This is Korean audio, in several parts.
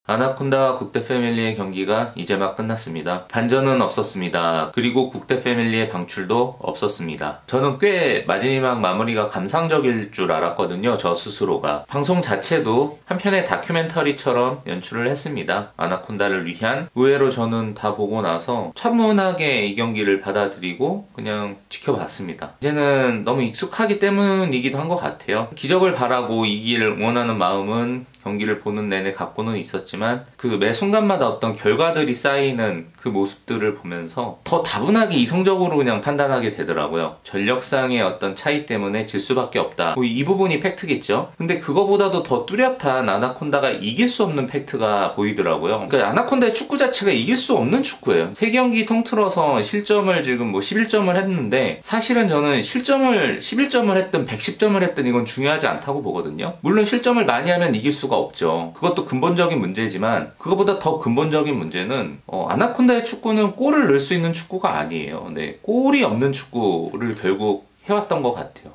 아나콘다 국대 패밀리의 경기가 이제 막 끝났습니다. 반전은 없었습니다. 그리고 국대 패밀리의 방출도 없었습니다. 저는 꽤 마지막 마무리가 감상적일 줄 알았거든요. 저 스스로가. 방송 자체도 한편의 다큐멘터리처럼 연출을 했습니다. 아나콘다를 위한. 의외로 저는 다 보고 나서 차분하게 이 경기를 받아들이고 그냥 지켜봤습니다. 이제는 너무 익숙하기 때문이기도 한 것 같아요. 기적을 바라고 이기를 응원하는 마음은 경기를 보는 내내 갖고는 있었지만 그 매 순간마다 어떤 결과들이 쌓이는 그 모습들을 보면서 더 다분하게 이성적으로 그냥 판단하게 되더라고요. 전력상의 어떤 차이 때문에 질 수밖에 없다. 뭐 이 부분이 팩트겠죠. 근데 그거보다도 더 뚜렷한 아나콘다가 이길 수 없는 팩트가 보이더라고요. 그러니까 아나콘다의 축구 자체가 이길 수 없는 축구예요. 3경기 통틀어서 실점을 지금 뭐 11점을 했는데 사실은 저는 실점을 11점을 했든 110점을 했든 이건 중요하지 않다고 보거든요. 물론 실점을 많이 하면 이길 수가 없죠. 그것도 근본적인 문제지만 그거보다 더 근본적인 문제는 아나콘다의 축구는 골을 넣을 수 있는 축구가 아니에요. 네, 골이 없는 축구를 결국 해왔던 것 같아요.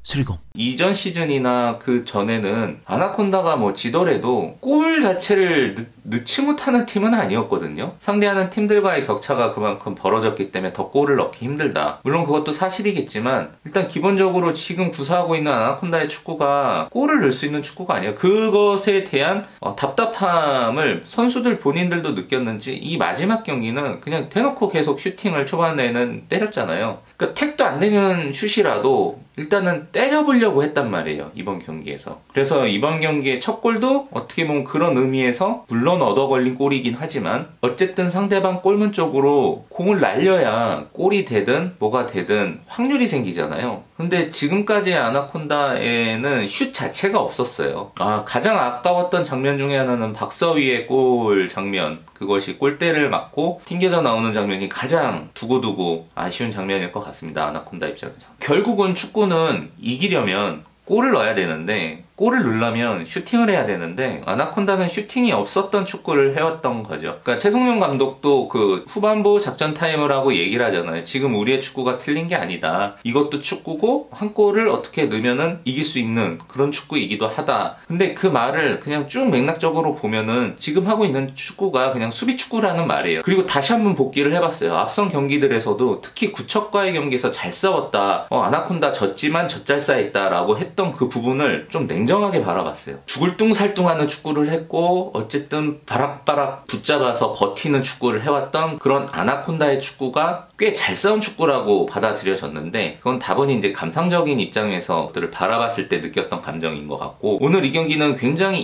수리공. 이전 시즌이나 그 전에는 아나콘다가 뭐 지더라도 골 자체를 넣지 못하는 팀은 아니었거든요. 상대하는 팀들과의 격차가 그만큼 벌어졌기 때문에 더 골을 넣기 힘들다. 물론 그것도 사실이겠지만 일단 기본적으로 지금 구사하고 있는 아나콘다의 축구가 골을 넣을 수 있는 축구가 아니에요. 그것에 대한 답답함을 선수들 본인들도 느꼈는지 이 마지막 경기는 그냥 대놓고 계속 슈팅을 초반에는 때렸잖아요. 그러니까 택도 안 되는 슛이라도 일단은 때려보려고 했단 말이에요. 이번 경기에서. 그래서 이번 경기의 첫 골도 어떻게 보면 그런 의미에서 물론 얻어 걸린 골이긴 하지만 어쨌든 상대방 골문 쪽으로 공을 날려야 골이 되든 뭐가 되든 확률이 생기잖아요. 근데 지금까지의 아나콘다에는 슛 자체가 없었어요. 가장 아까웠던 장면 중에 하나는 박서위의 골 장면. 그것이 골대를 맞고 튕겨져 나오는 장면이 가장 두고두고 아쉬운 장면일 것 같습니다. 아나콘다 입장에서. 결국은 축구는 이기려면 골을 넣어야 되는데 골을 넣으려면 슈팅을 해야 되는데 아나콘다는 슈팅이 없었던 축구를 해왔던 거죠. 그러니까 최성용 감독도 그 후반부 작전 타임을 하고 얘기를 하잖아요. 지금 우리의 축구가 틀린 게 아니다. 이것도 축구고 한 골을 어떻게 넣으면은 이길 수 있는 그런 축구이기도 하다. 근데 그 말을 그냥 쭉 맥락적으로 보면은 지금 하고 있는 축구가 그냥 수비 축구라는 말이에요. 그리고 다시 한번 복기를 해봤어요. 앞선 경기들에서도 특히 구척과의 경기에서 잘 싸웠다. 아나콘다 졌지만 젖잘싸했다라고 했던 그 부분을 좀 냉정하게 바라봤어요. 죽을 뚱살뚱하는 축구를 했고 어쨌든 바락바락 붙잡아서 버티는 축구를 해왔던 그런 아나콘다의 축구가 꽤 잘 싸운 축구라고 받아들여졌는데 그건 다분히 이제 감상적인 입장에서들을 바라봤을 때 느꼈던 감정인 것 같고 오늘 이 경기는 굉장히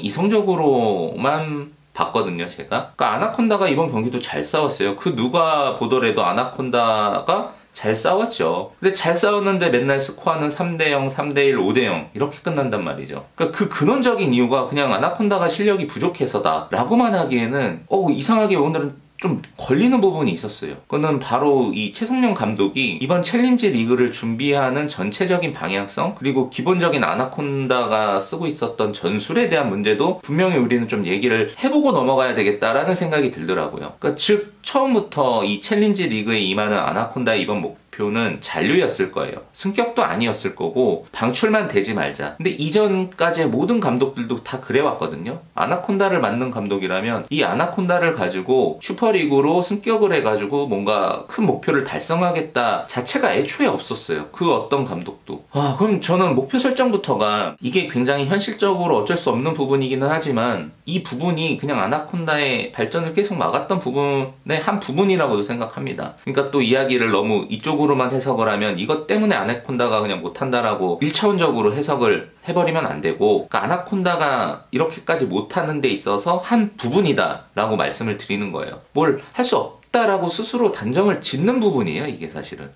이성적으로만 봤거든요, 제가. 그러니까 아나콘다가 이번 경기도 잘 싸웠어요. 그 누가 보더라도 아나콘다가 잘 싸웠죠. 근데 잘 싸웠는데 맨날 스코어는 3대0, 3대1, 5대0 이렇게 끝난단 말이죠. 그러니까 그 근원적인 이유가 그냥 아나콘다가 실력이 부족해서다 라고만 하기에는 이상하게 오늘은 좀 걸리는 부분이 있었어요. 그거는 바로 이 최성용 감독이 이번 챌린지 리그를 준비하는 전체적인 방향성 그리고 기본적인 아나콘다가 쓰고 있었던 전술에 대한 문제도 분명히 우리는 좀 얘기를 해보고 넘어가야 되겠다라는 생각이 들더라고요. 그러니까 즉 처음부터 이 챌린지 리그에 임하는 아나콘다의 이번 목표는 잔류였을 거예요. 승격도 아니었을 거고 방출만 되지 말자. 근데 이전까지의 모든 감독들도 다 그래왔거든요. 아나콘다를 맡는 감독이라면 이 아나콘다를 가지고 슈퍼리그로 승격을 해가지고 뭔가 큰 목표를 달성하겠다 자체가 애초에 없었어요. 그 어떤 감독도. 그럼 저는 목표 설정부터가 이게 굉장히 현실적으로 어쩔 수 없는 부분이기는 하지만 이 부분이 그냥 아나콘다의 발전을 계속 막았던 부분의 한 부분이라고도 생각합니다. 그러니까 또 이야기를 너무 이쪽으로만 해석을 하면 이것 때문에 아나콘다가 그냥 못한다라고 1차원적으로 해석을 해버리면 안 되고 그러니까 아나콘다가 이렇게까지 못하는 데 있어서 한 부분이다 라고 말씀을 드리는 거예요. 뭘 할 수 없다라고 스스로 단정을 짓는 부분이에요, 이게 사실은.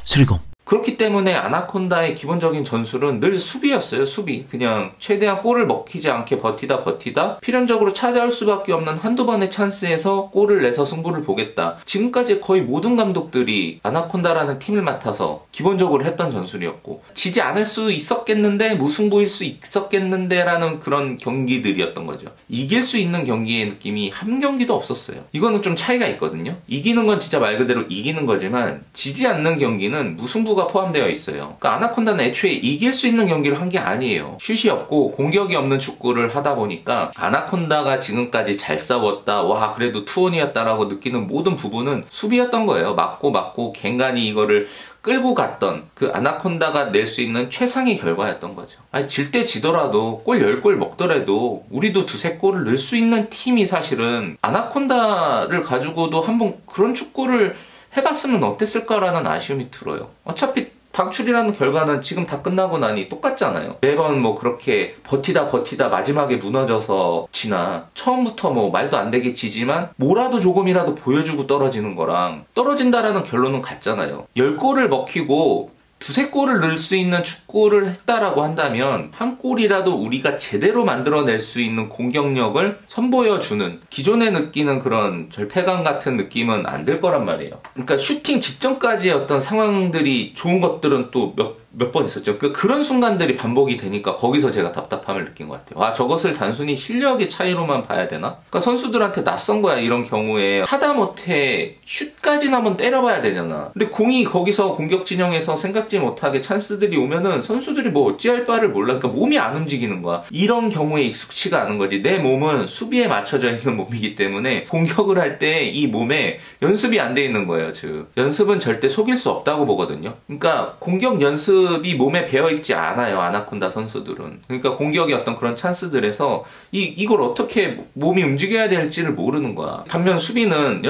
수리공. 그렇기 때문에 아나콘다의 기본적인 전술은 늘 수비였어요. 수비. 그냥 최대한 골을 먹히지 않게 버티다 필연적으로 찾아올 수밖에 없는 한두 번의 찬스에서 골을 내서 승부를 보겠다. 지금까지 거의 모든 감독들이 아나콘다라는 팀을 맡아서 기본적으로 했던 전술이었고 지지 않을 수 있었겠는데 무승부일 수 있었겠는데 라는 그런 경기들이었던 거죠. 이길 수 있는 경기의 느낌이 한 경기도 없었어요. 이거는 좀 차이가 있거든요. 이기는 건 진짜 말 그대로 이기는 거지만 지지 않는 경기는 무승부 축구가 포함되어 있어요. 그러니까 아나콘다는 애초에 이길 수 있는 경기를 한 게 아니에요. 슛이 없고 공격이 없는 축구를 하다 보니까 아나콘다가 지금까지 잘 싸웠다, 와 그래도 투혼이었다라고 느끼는 모든 부분은 수비였던 거예요. 맞고 갱간이 이거를 끌고 갔던 그 아나콘다가 낼 수 있는 최상의 결과였던 거죠. 아니, 질 때 지더라도 골 10골 먹더라도 우리도 두세 골을 넣을 수 있는 팀이 사실은 아나콘다를 가지고도 한번 그런 축구를 해봤으면 어땠을까라는 아쉬움이 들어요. 어차피 방출이라는 결과는 지금 다 끝나고 나니 똑같잖아요. 매번 뭐 그렇게 버티다 마지막에 무너져서 지나 처음부터 뭐 말도 안 되게 지지만 뭐라도 조금이라도 보여주고 떨어지는 거랑 떨어진다라는 결론은 같잖아요. 10골을 먹히고 두세 골을 넣을 수 있는 축구를 했다라고 한다면 한 골이라도 우리가 제대로 만들어낼 수 있는 공격력을 선보여주는, 기존에 느끼는 그런 절패감 같은 느낌은 안 들 거란 말이에요. 그러니까 슈팅 직전까지의 어떤 상황들이 좋은 것들은 또 몇 번 있었죠. 그런 순간들이 반복이 되니까 거기서 제가 답답함을 느낀 것 같아요. 아, 저것을 단순히 실력의 차이로만 봐야 되나? 그러니까 선수들한테 낯선 거야, 이런 경우에. 하다못해 슛까지는 한번 때려봐야 되잖아. 근데 공이 거기서 공격 진영에서 생각지 못하게 찬스들이 오면은 선수들이 뭐 어찌할 바를 몰라. 그러니까 몸이 안 움직이는 거야. 이런 경우에 익숙치가 않은 거지. 내 몸은 수비에 맞춰져 있는 몸이기 때문에 공격을 할 때 이 몸에 연습이 안 돼 있는 거예요. 즉 연습은 절대 속일 수 없다고 보거든요. 그러니까 공격 연습이 몸에 배어있지 않아요, 아나콘다 선수들은. 그러니까 공격의 어떤 그런 찬스들에서 이걸 어떻게 몸이 움직여야 될지를 모르는 거야. 반면 수비는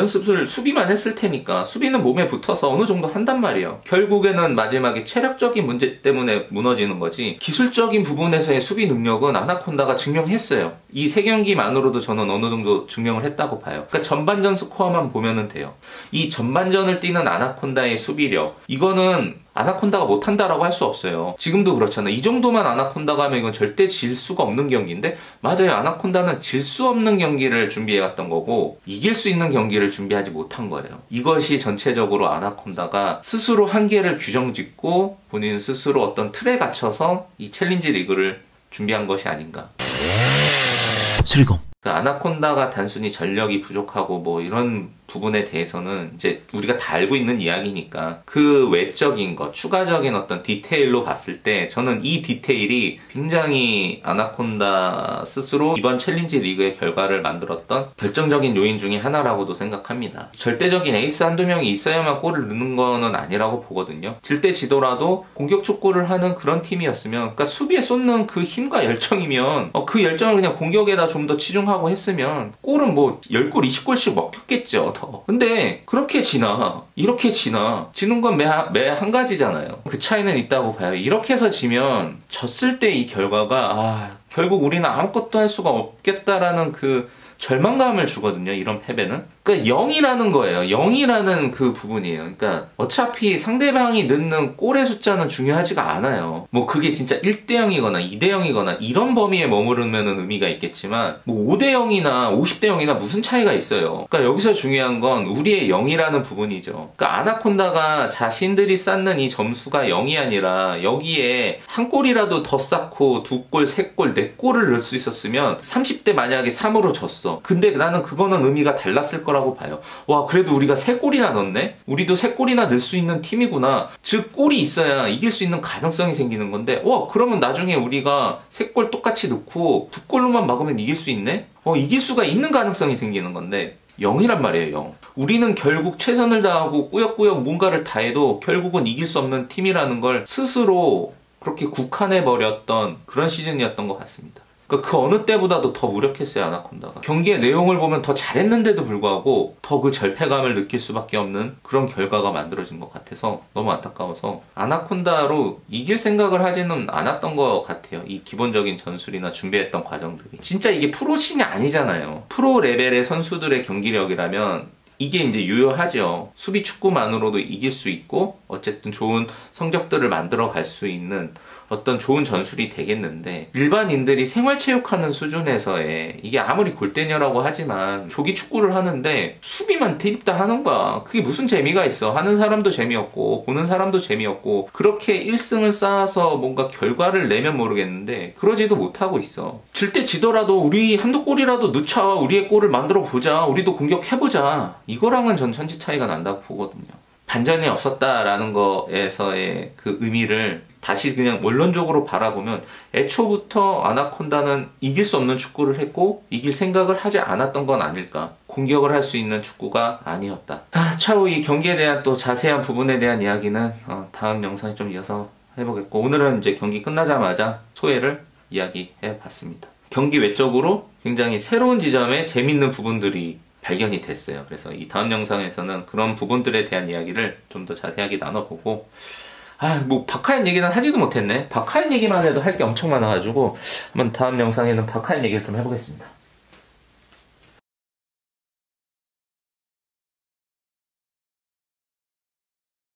수비만 했을 테니까 수비는 몸에 붙어서 어느 정도 한단 말이에요. 결국에는 마지막에 체력적인 문제 때문에 무너지는 거지, 기술적인 부분에서의 수비 능력은 아나콘다가 증명했어요. 이 세 경기만으로도 저는 어느 정도 증명을 했다고 봐요. 그러니까 전반전 스코어만 보면은 돼요. 이 전반전을 뛰는 아나콘다의 수비력, 이거는 아나콘다가 못한다라고 할 수 없어요. 지금도 그렇잖아요. 이 정도만 아나콘다가 하면 이건 절대 질 수가 없는 경기인데, 맞아요. 아나콘다는 질 수 없는 경기를 준비해왔던 거고 이길 수 있는 경기를 준비하지 못한 거예요. 이것이 전체적으로 아나콘다가 스스로 한계를 규정짓고 본인 스스로 어떤 틀에 갇혀서 이 챌린지 리그를 준비한 것이 아닌가. 수리공. 그 아나콘다가 단순히 전력이 부족하고 뭐 이런 부분에 대해서는 이제 우리가 다 알고 있는 이야기니까 그 외적인 것, 추가적인 어떤 디테일로 봤을 때 저는 이 디테일이 굉장히 아나콘다 스스로 이번 챌린지 리그의 결과를 만들었던 결정적인 요인 중에 하나라고도 생각합니다. 절대적인 에이스 한두 명이 있어야만 골을 넣는 거는 아니라고 보거든요. 질 때 지더라도 공격 축구를 하는 그런 팀이었으면, 그러니까 수비에 쏟는 그 힘과 열정이면 그 열정을 그냥 공격에다 좀 더 치중하고 했으면 골은 뭐 10골, 20골씩 먹혔겠죠. 근데 그렇게 지나, 이렇게 지는 건 매 한 가지잖아요. 그 차이는 있다고 봐요. 이렇게 해서 지면 졌을 때 이 결과가 결국 우리는 아무것도 할 수가 없겠다라는 그 절망감을 주거든요, 이런 패배는. 그러니까 0이라는 거예요. 0이라는 그 부분이에요. 그러니까 어차피 상대방이 넣는 골의 숫자는 중요하지가 않아요. 뭐 그게 진짜 1대0이거나 2대0이거나 이런 범위에 머무르면 의미가 있겠지만 뭐 5대0이나 50대0이나 무슨 차이가 있어요. 그러니까 여기서 중요한 건 우리의 0이라는 부분이죠. 그러니까 아나콘다가 자신들이 쌓는 이 점수가 0이 아니라 여기에 한 골이라도 더 쌓고 2골, 3골, 4골을 넣을 수 있었으면 30대 만약에 3으로 졌어. 근데 나는 그거는 의미가 달랐을 거라고 봐요. 와, 그래도 우리가 3골이나 넣었네? 우리도 3골이나 넣을 수 있는 팀이구나. 즉 골이 있어야 이길 수 있는 가능성이 생기는 건데, 그러면 나중에 우리가 3골 똑같이 넣고 2골로만 막으면 이길 수 있네? 이길 수가 있는 가능성이 생기는 건데 0이란 말이에요. 0. 우리는 결국 최선을 다하고 꾸역꾸역 뭔가를 다 해도 결국은 이길 수 없는 팀이라는 걸 스스로 그렇게 국한해버렸던 그런 시즌이었던 것 같습니다. 그 어느 때보다도 더 무력했어요, 아나콘다가. 경기의 내용을 보면 더 잘했는데도 불구하고 더 그 절패감을 느낄 수밖에 없는 그런 결과가 만들어진 것 같아서 너무 안타까워서 아나콘다로 이길 생각을 하지는 않았던 것 같아요. 이 기본적인 전술이나 준비했던 과정들이. 진짜 이게 프로씬이 아니잖아요. 프로 레벨의 선수들의 경기력이라면 이게 이제 유효하죠. 수비 축구만으로도 이길 수 있고 어쨌든 좋은 성적들을 만들어 갈 수 있는 어떤 좋은 전술이 되겠는데, 일반인들이 생활체육하는 수준에서의 이게 아무리 골대녀라고 하지만 조기 축구를 하는데 수비만 드립다 하는 거야. 그게 무슨 재미가 있어. 하는 사람도 재미없고 보는 사람도 재미없고, 그렇게 1승을 쌓아서 뭔가 결과를 내면 모르겠는데 그러지도 못하고 있어. 질 때 지더라도 우리 한두 골이라도 넣자, 우리의 골을 만들어 보자, 우리도 공격해보자, 이거랑은 전 천지 차이가 난다고 보거든요. 반전이 없었다라는 거에서의 그 의미를 다시 그냥 원론적으로 바라보면 애초부터 아나콘다는 이길 수 없는 축구를 했고 이길 생각을 하지 않았던 건 아닐까. 공격을 할 수 있는 축구가 아니었다. 차후 이 경기에 대한 또 자세한 부분에 대한 이야기는 다음 영상에 좀 이어서 해보겠고, 오늘은 이제 경기 끝나자마자 소회를 이야기해 봤습니다. 경기 외적으로 굉장히 새로운 지점에 재밌는 부분들이 발견이 됐어요. 그래서 이 다음 영상에서는 그런 부분들에 대한 이야기를 좀 더 자세하게 나눠보고, 뭐 박하연 얘기는 하지도 못했네. 박하연 얘기만 해도 할 게 엄청 많아가지고 한번 다음 영상에는 박하연 얘기를 좀 해보겠습니다.